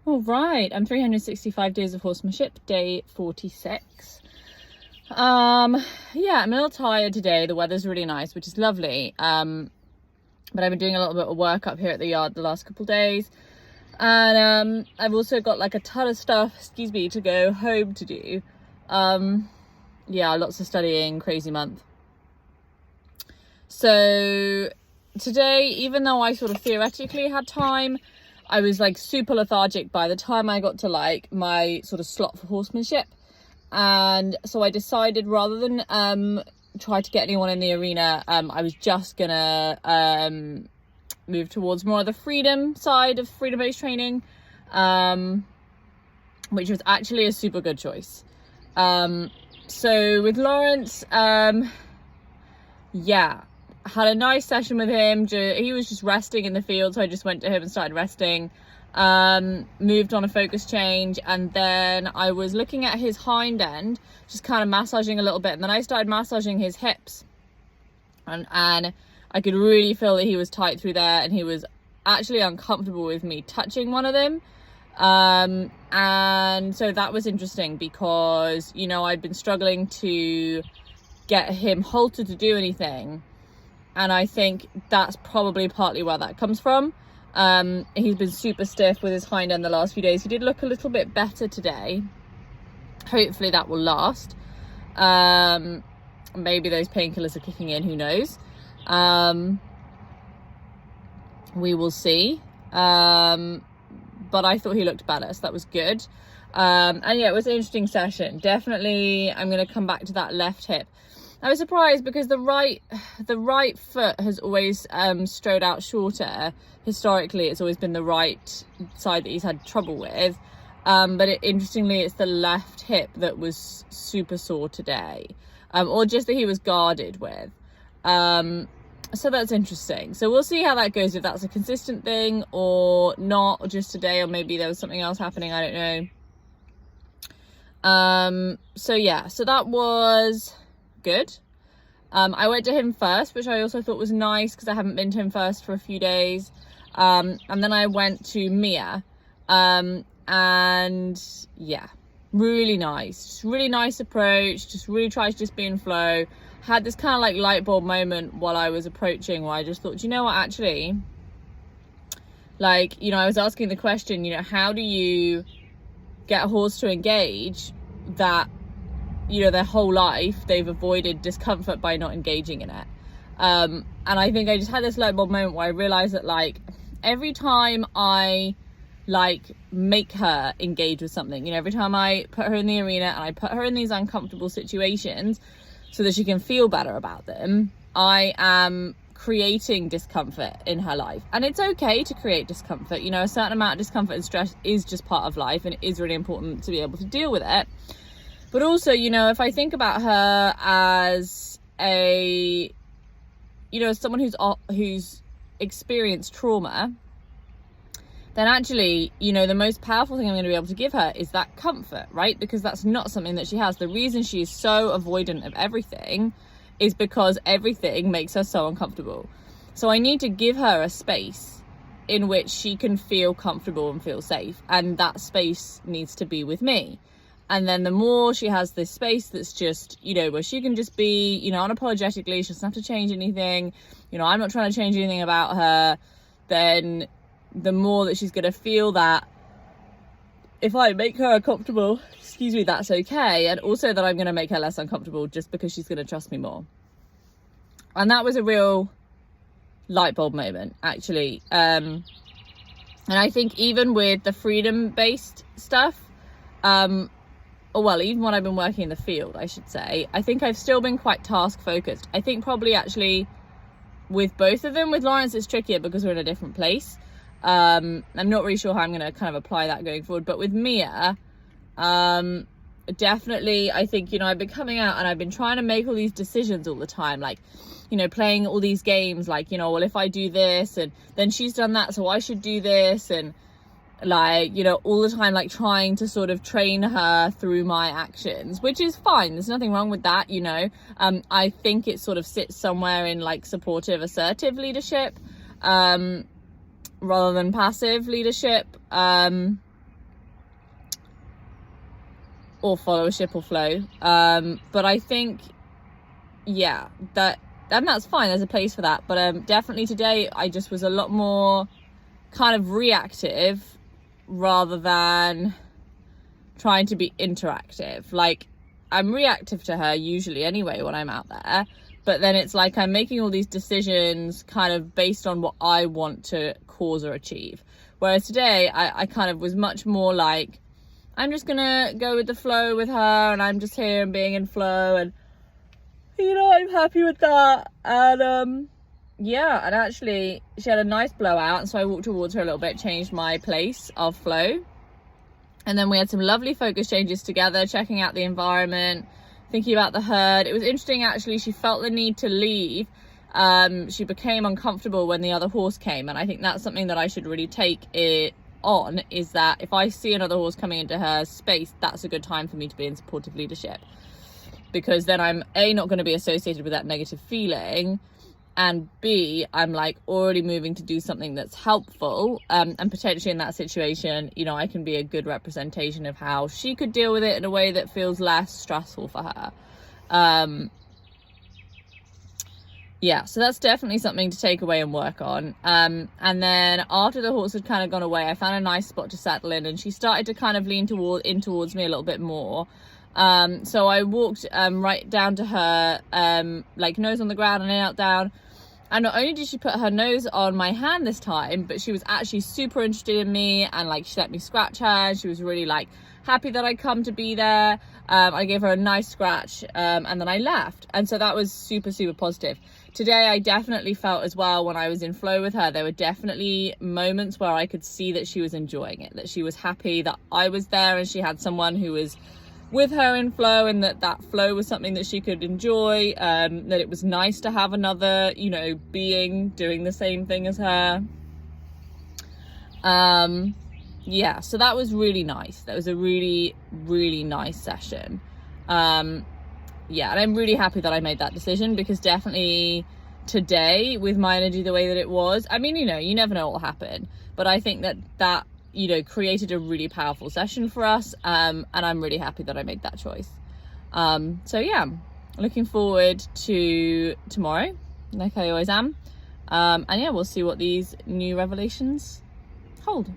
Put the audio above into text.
All right, I'm 365 days of horsemanship, day 46. Yeah, I'm a little tired today. The weather's really nice, which is lovely. But I've been doing a little bit of work up here at the yard the last couple of days. And I've also got like a ton of stuff, to go home to do. Yeah, lots of studying, crazy month. So today, even though I sort of theoretically had time, I was like super lethargic by the time I got to like my sort of slot for horsemanship. And so I decided, rather than try to get anyone in the arena, I was just gonna move towards more of the freedom side of freedom-based training, which was actually a super good choice. So with Lawrence, yeah, had a nice session with him. He was just resting in the field, so I just went to him and started resting. Moved on a focus change, and then I was looking at his hind end, just kind of massaging a little bit, and then I started massaging his hips, and I could really feel that he was tight through there, and he was actually uncomfortable with me touching one of them. And so that was interesting because, you know, I'd been struggling to get him halted to do anything, and I think that's probably partly where that comes from. He's been super stiff with his hind end the last few days. He did look a little bit better today. Hopefully that will last. Maybe those painkillers are kicking in, who knows. We will see. But I thought he looked better, so that was good. And yeah, it was an interesting session. Definitely, I'm going to come back to that left hip. I was surprised because the right foot has always strode out shorter. Historically, it's always been the right side that he's had trouble with. But interestingly, it's the left hip that was super sore today, or just that he was guarded with. So that's interesting. So we'll see how that goes, if that's a consistent thing or not, or just today, or maybe there was something else happening. I don't know. So yeah, so that was good. I went to him first, which I also thought was nice because I haven't been to him first for a few days. And then I went to Mia, and yeah, really nice, just really nice approach, just really tried to just be in flow. Had this kind of like light bulb moment while I was approaching, where I just thought, you know what, actually, like, you know, I was asking the question, you know, how do you get a horse to engage that, you know, their whole life they've avoided discomfort by not engaging in it. And I think I just had this light bulb moment where I realized that, like, every time I like make her engage with something, you know, every time I put her in the arena and I put her in these uncomfortable situations so that she can feel better about them, I am creating discomfort in her life. And it's okay to create discomfort. You know, a certain amount of discomfort and stress is just part of life, and it is really important to be able to deal with it. But also, you know, if I think about her as a, you know, someone who's experienced trauma, then actually, you know, the most powerful thing I'm going to be able to give her is that comfort, right? Because that's not something that she has. The reason she is so avoidant of everything is because everything makes her so uncomfortable. So I need to give her a space in which she can feel comfortable and feel safe. And that space needs to be with me. And then the more she has this space that's just, you know, where she can just be, you know, unapologetically, she doesn't have to change anything, you know, I'm not trying to change anything about her, then the more that she's going to feel that if I make her uncomfortable, that's okay. And also that I'm going to make her less uncomfortable just because she's going to trust me more. And that was a real light bulb moment, actually. And I think even with the freedom-based stuff, or well, even when I've been working in the field, I should say, I think I've still been quite task focused. I think probably actually with both of them, with Lawrence it's trickier because we're in a different place. I'm not really sure how I'm going to kind of apply that going forward, but with Mia, definitely, I think, you know, I've been coming out and I've been trying to make all these decisions all the time, like, you know, playing all these games, like, you know, well, if I do this and then she's done that, so I should do this, and like, you know, all the time, like trying to sort of train her through my actions, which is fine. There's nothing wrong with that, you know. I think it sort of sits somewhere in like supportive, assertive leadership, rather than passive leadership. or follow a ship or flow. But I think, yeah, and that's fine, there's a place for that. But definitely today I just was a lot more kind of reactive rather than trying to be interactive. Like, I'm reactive to her usually anyway when I'm out there, but then it's like I'm making all these decisions kind of based on what I want to cause or achieve. Whereas today I kind of was much more like, I'm just gonna go with the flow with her, and I'm just here and being in flow, and you know, I'm happy with that. And yeah, and actually she had a nice blowout, and so I walked towards her a little bit, changed my place of flow, and then we had some lovely focus changes together, checking out the environment, thinking about the herd. It was interesting, actually. She felt the need to leave. She became uncomfortable when the other horse came, and I think that's something that I should really take it on, is that if I see another horse coming into her space, that's a good time for me to be in supportive leadership, because then I'm not going to be associated with that negative feeling, and B, I'm like already moving to do something that's helpful, and potentially in that situation, you know, I can be a good representation of how she could deal with it in a way that feels less stressful for her. Yeah, so that's definitely something to take away and work on. And then after the horse had kind of gone away, I found a nice spot to settle in, and she started to kind of lean towards me a little bit more. So I walked right down to her, like nose on the ground and knelt down. And not only did she put her nose on my hand this time, but she was actually super interested in me, and like she let me scratch her, and she was really like happy that I'd come to be there. I gave her a nice scratch, and then I left. And so that was super, super positive. Today I definitely felt as well, when I was in flow with her, there were definitely moments where I could see that she was enjoying it, that she was happy that I was there and she had someone who was with her in flow, and that flow was something that she could enjoy, that it was nice to have another, you know, being doing the same thing as her. Yeah, so that was really nice. That was a really, really nice session. Yeah, and I'm really happy that I made that decision, because definitely today, with my energy the way that it was, I mean, you know, you never know what will happen, but I think that you know, created a really powerful session for us, and I'm really happy that I made that choice. So yeah, looking forward to tomorrow, like I always am, and yeah, we'll see what these new revelations hold.